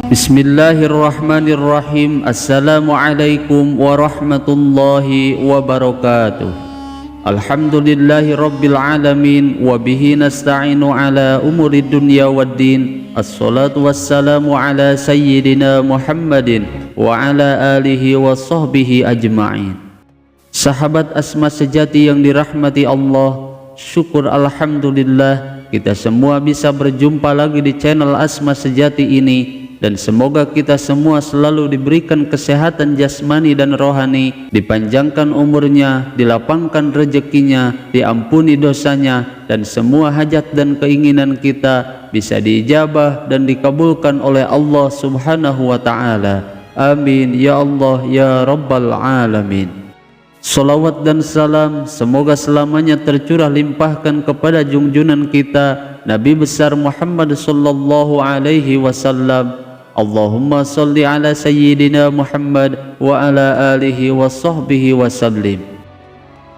Bismillahirrahmanirrahim. Assalamualaikum warahmatullahi wabarakatuh. Alhamdulillahi rabbil alamin. Wabihi nasta'inu ala umuri dunya waddin. Assalatu wassalamu ala sayyidina Muhammadin wa ala alihi wa sahbihi ajma'in. Sahabat Asma sejati yang dirahmati Allah, syukur alhamdulillah kita semua bisa berjumpa lagi di channel Asma Sejati ini. Dan semoga kita semua selalu diberikan kesehatan jasmani dan rohani, dipanjangkan umurnya, dilapangkan rezekinya, diampuni dosanya, dan semua hajat dan keinginan kita bisa diijabah dan dikabulkan oleh Allah Subhanahu wa Ta'ala. Amin ya Allah ya Rabbal Alamin. Salawat dan salam semoga selamanya tercurah limpahkan kepada junjunan kita Nabi besar Muhammad sallallahu alaihi wasallam. Allahumma salli ala sayyidina Muhammad wa ala alihi wa sahbihi wa sallim.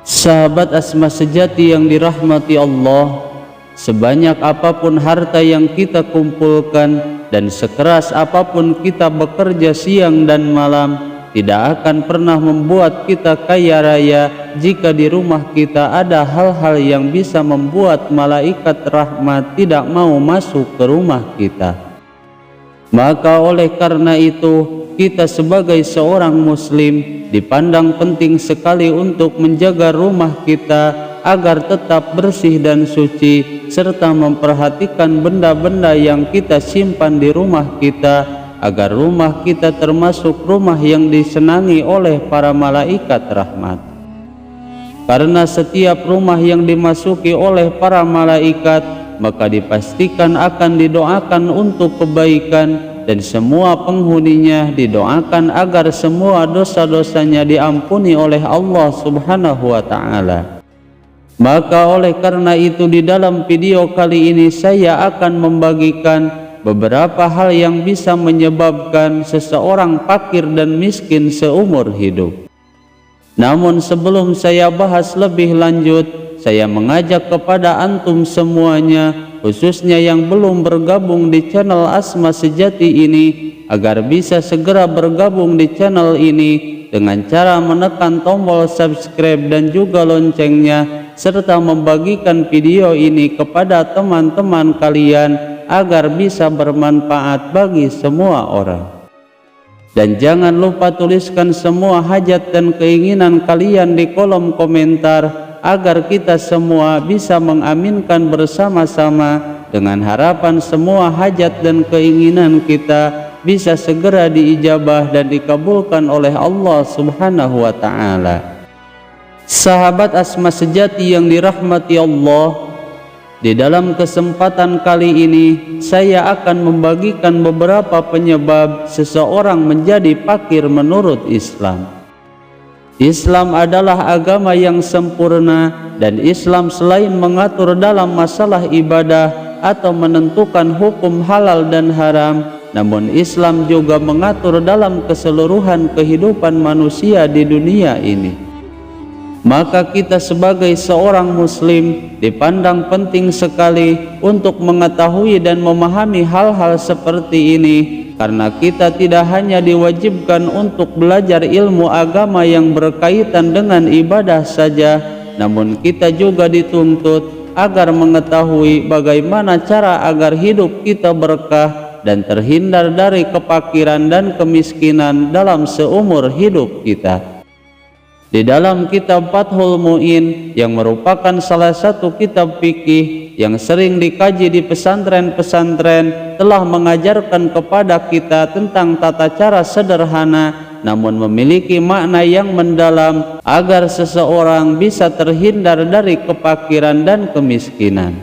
Sahabat Asma sejati yang dirahmati Allah, sebanyak apapun harta yang kita kumpulkan dan sekeras apapun kita bekerja siang dan malam, tidak akan pernah membuat kita kaya raya jika di rumah kita ada hal-hal yang bisa membuat malaikat rahmat tidak mau masuk ke rumah kita. Maka oleh karena itu, kita sebagai seorang muslim dipandang penting sekali untuk menjaga rumah kita agar tetap bersih dan suci, serta memperhatikan benda-benda yang kita simpan di rumah kita agar rumah kita termasuk rumah yang disenangi oleh para malaikat rahmat. Karena setiap rumah yang dimasuki oleh para malaikat maka dipastikan akan didoakan untuk kebaikan, dan semua penghuninya didoakan agar semua dosa-dosanya diampuni oleh Allah Subhanahu wa Ta'ala. Maka oleh karena itu di dalam video kali ini saya akan membagikan beberapa hal yang bisa menyebabkan seseorang fakir dan miskin seumur hidup. Namun sebelum saya bahas lebih lanjut, saya mengajak kepada antum semuanya, khususnya yang belum bergabung di channel Asma Sejati ini, agar bisa segera bergabung di channel ini dengan cara menekan tombol subscribe dan juga loncengnya, serta membagikan video ini kepada teman-teman kalian agar bisa bermanfaat bagi semua orang. Dan jangan lupa tuliskan semua hajat dan keinginan kalian di kolom komentar agar kita semua bisa mengaminkan bersama-sama, dengan harapan semua hajat dan keinginan kita bisa segera diijabah dan dikabulkan oleh Allah Subhanahu wa Ta'ala. Sahabat Asma sejati yang dirahmati Allah, di dalam kesempatan kali ini saya akan membagikan beberapa penyebab seseorang menjadi fakir menurut Islam. Islam adalah agama yang sempurna, dan Islam selain mengatur dalam masalah ibadah atau menentukan hukum halal dan haram, namun Islam juga mengatur dalam keseluruhan kehidupan manusia di dunia ini. Maka kita sebagai seorang muslim dipandang penting sekali untuk mengetahui dan memahami hal-hal seperti ini, karena kita tidak hanya diwajibkan untuk belajar ilmu agama yang berkaitan dengan ibadah saja, namun kita juga dituntut agar mengetahui bagaimana cara agar hidup kita berkah dan terhindar dari kefakiran dan kemiskinan dalam seumur hidup kita. Di dalam kitab Fathul Mu'in yang merupakan salah satu kitab fikih yang sering dikaji di pesantren-pesantren, telah mengajarkan kepada kita tentang tata cara sederhana namun memiliki makna yang mendalam agar seseorang bisa terhindar dari kefakiran dan kemiskinan.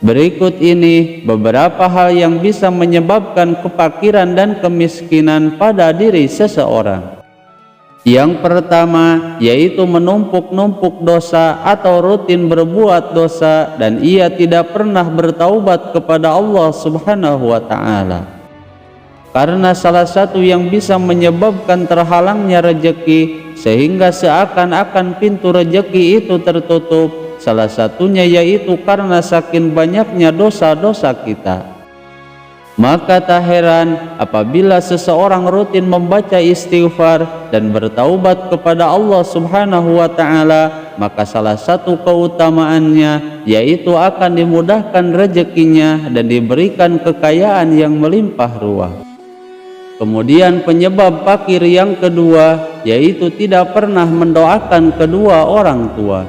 Berikut ini beberapa hal yang bisa menyebabkan kefakiran dan kemiskinan pada diri seseorang. Yang pertama yaitu menumpuk-numpuk dosa atau rutin berbuat dosa dan ia tidak pernah bertaubat kepada Allah Subhanahu wa Ta'ala. karena salah satu yang bisa menyebabkan terhalangnya rejeki sehingga seakan-akan pintu rejeki itu tertutup, salah satunya yaitu karena saking banyaknya dosa-dosa kita. Maka tak heran apabila seseorang rutin membaca istighfar dan bertaubat kepada Allah Subhanahu wa Ta'ala, maka salah satu keutamaannya yaitu akan dimudahkan rezekinya dan diberikan kekayaan yang melimpah ruah. Kemudian penyebab fakir yang kedua yaitu tidak pernah mendoakan kedua orang tua.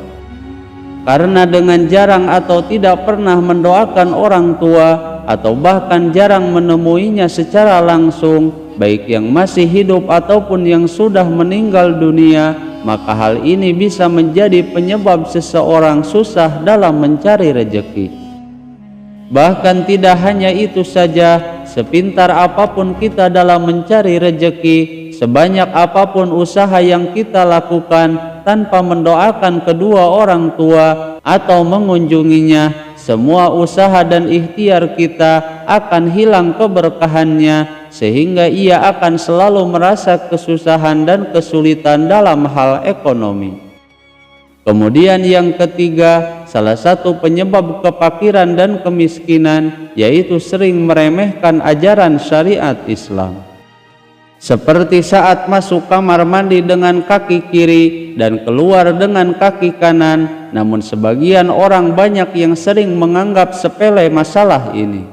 Karena dengan jarang atau tidak pernah mendoakan orang tua atau bahkan jarang menemuinya secara langsung, baik yang masih hidup ataupun yang sudah meninggal dunia, maka hal ini bisa menjadi penyebab seseorang susah dalam mencari rezeki. Bahkan tidak hanya itu saja, sepintar apapun kita dalam mencari rezeki, sebanyak apapun usaha yang kita lakukan tanpa mendoakan kedua orang tua atau mengunjunginya, semua usaha dan ikhtiar kita akan hilang keberkahannya, sehingga ia akan selalu merasa kesusahan dan kesulitan dalam hal ekonomi. Kemudian yang ketiga, salah satu penyebab kefakiran dan kemiskinan yaitu sering meremehkan ajaran syariat Islam. Seperti saat masuk kamar mandi dengan kaki kiri dan keluar dengan kaki kanan, namun sebagian orang banyak yang sering menganggap sepele masalah ini.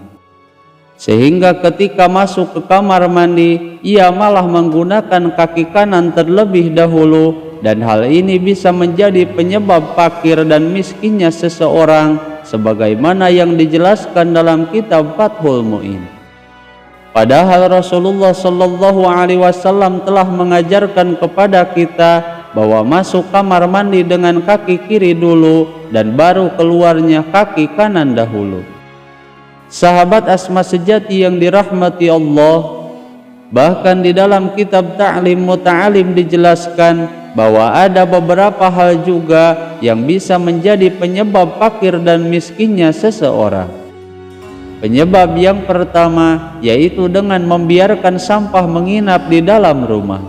Sehingga ketika masuk ke kamar mandi, ia malah menggunakan kaki kanan terlebih dahulu, dan hal ini bisa menjadi penyebab fakir dan miskinnya seseorang, sebagaimana yang dijelaskan dalam kitab Fathul Mu'in. Padahal Rasulullah Shallallahu Alaihi Wasallam telah mengajarkan kepada kita bahwa masuk kamar mandi dengan kaki kiri dulu dan baru keluarnya kaki kanan dahulu. Sahabat Asma sejati yang dirahmati Allah, bahkan di dalam kitab Ta'lim Muta'alim dijelaskan bahwa ada beberapa hal juga yang bisa menjadi penyebab fakir dan miskinnya seseorang. Penyebab yang pertama yaitu dengan membiarkan sampah menginap di dalam rumah.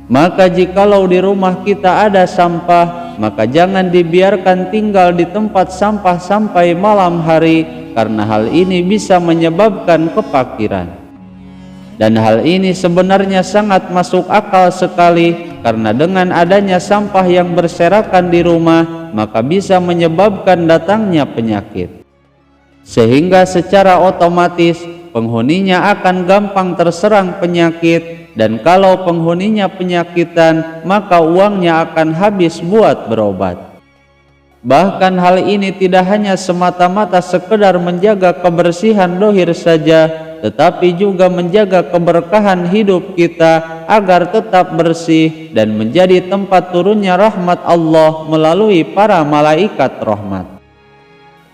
Maka jikalau di rumah kita ada sampah, maka jangan dibiarkan tinggal di tempat sampah sampai malam hari, karena hal ini bisa menyebabkan kefakiran. Dan hal ini sebenarnya sangat masuk akal sekali, karena dengan adanya sampah yang berserakan di rumah, maka bisa menyebabkan datangnya penyakit. Sehingga secara otomatis penghuninya akan gampang terserang penyakit, dan kalau penghuninya penyakitan, maka uangnya akan habis buat berobat. Bahkan hal ini tidak hanya semata-mata sekedar menjaga kebersihan dohir saja, tetapi juga menjaga keberkahan hidup kita agar tetap bersih dan menjadi tempat turunnya rahmat Allah melalui para malaikat rahmat.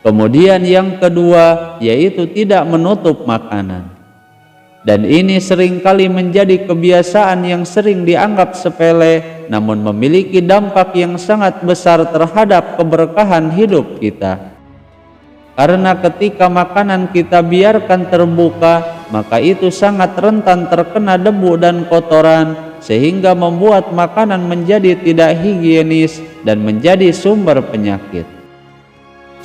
Kemudian yang kedua yaitu tidak menutup makanan. Dan ini seringkali menjadi kebiasaan yang sering dianggap sepele, namun memiliki dampak yang sangat besar terhadap keberkahan hidup kita. Karena ketika makanan kita biarkan terbuka, maka itu sangat rentan terkena debu dan kotoran, sehingga membuat makanan menjadi tidak higienis dan menjadi sumber penyakit.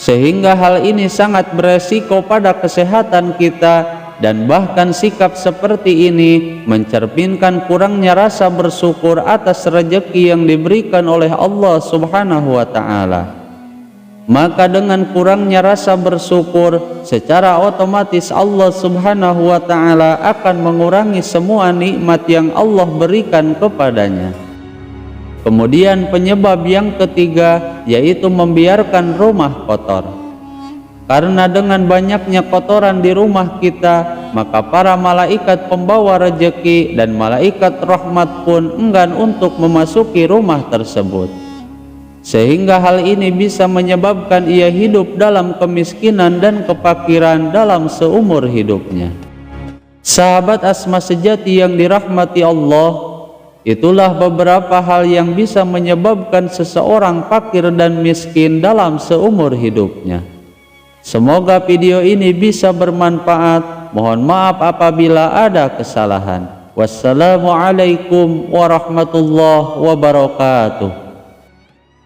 Sehingga hal ini sangat beresiko pada kesehatan kita, dan bahkan sikap seperti ini mencerminkan kurangnya rasa bersyukur atas rezeki yang diberikan oleh Allah Subhanahu wa Ta'ala. Maka dengan kurangnya rasa bersyukur, secara otomatis Allah Subhanahu wa Ta'ala akan mengurangi semua nikmat yang Allah berikan kepadanya. Kemudian penyebab yang ketiga yaitu membiarkan rumah kotor. Karena dengan banyaknya kotoran di rumah kita, maka para malaikat pembawa rezeki dan malaikat rahmat pun enggan untuk memasuki rumah tersebut. Sehingga hal ini bisa menyebabkan ia hidup dalam kemiskinan dan kefakiran dalam seumur hidupnya. Sahabat Asma sejati yang dirahmati Allah, itulah beberapa hal yang bisa menyebabkan seseorang fakir dan miskin dalam seumur hidupnya. Semoga video ini bisa bermanfaat Mohon maaf apabila ada kesalahan. Wassalamualaikum warahmatullahi wabarakatuh.